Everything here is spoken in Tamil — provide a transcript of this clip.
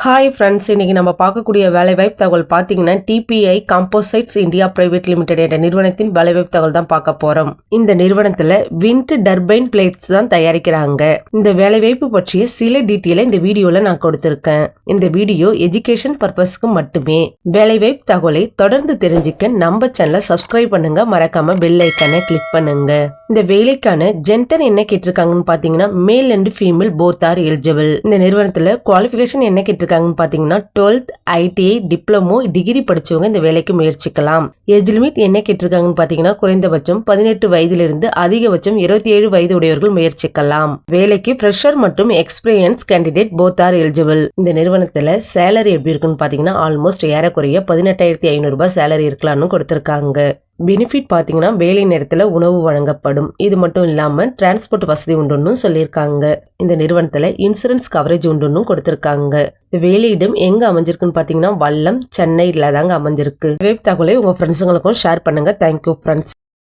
ஹாய் ஃப்ரெண்ட்ஸ், இன்னைக்கு நம்ம பார்க்கக்கூடிய வேலைவாய்ப்பு தகவல் பார்த்தீங்கன்னா DPI composites India private limited என்ற நிறுவனத்தின் வேலைவாய்ப்பு தகவல் தான் பார்க்க போறோம். இந்த நிறுவனத்துல விண்ட் டர்பைன் பிளேட்ஸ் தான் தயாரிக்கிறாங்க. இந்த வேலைவாய்ப்பு பற்றிய சில டீட்டெயிலை இந்த வீடியோல நான் கொடுத்திருக்கேன். இந்த வீடியோ எஜுகேஷன் பர்பஸ்க்கு மட்டுமே. வேலைவாய்ப்பு தகவலை தொடர்ந்து தெரிஞ்சுக்க நம்ம சேனலை சப்ஸ்கிரைப் பண்ணுங்க, மறக்காம பெல் ஐக்கானை கிளிக் பண்ணுங்க. இந்த வேலைக்கான ஜெண்டர் என்ன கேட்டிருக்காங்கன்னு பாத்தீங்கன்னா male and female both are eligible. இந்த நிறுவனத்துல குவாலிஃபிகேஷன் என்ன கேட்டிருக்காங்கன்னு பாத்தீங்கன்னா 12th ITI டிப்ளமோ டிகிரி படிச்சவங்க இந்த வேலைக்கு முயற்சிக்கலாம். ஏஜ் லிமிட் என்ன கேட்டிருக்காங்கன்னு பாத்தீங்கன்னா குறைந்தபட்சம் 18 வயதிலிருந்து அதிகபட்சம் 27 வயது உடையவர்கள் முயற்சிக்கலாம். வேலைக்கு ஃப்ரெஷர் மற்றும் experience candidate both are eligible. இந்த நிறுவனத்துல சேலரி எப்படி இருக்குன்னு பாத்தீங்கன்னா ஆல்மோஸ்ட் ஏறக்குறைய 18,500 ரூபாய் சேலரி இருக்கலாம்னு கொடுத்திருக்காங்க. பெனிஃபிட் பாத்தீங்கன்னா வேலை நேரத்துல உணவு வழங்கப்படும். இது மட்டும் இல்லாம டிரான்ஸ்போர்ட் வசதி உண்டுன்னு சொல்லியிருக்காங்க. இந்த நிறுவனத்துல இன்சூரன்ஸ் கவரேஜ் உண்டுன்னு கொடுத்திருக்காங்க. இந்த வேலையிடம் எங்க அமைஞ்சிருக்குன்னு பாத்தீங்கன்னா வல்லம், சென்னையில தாங்க அமைஞ்சிருக்கு. வேப் தகவலை உங்க ஃப்ரெண்ட்ஸுங்களுக்கும் ஷேர் பண்ணுங்க. Thank you friends.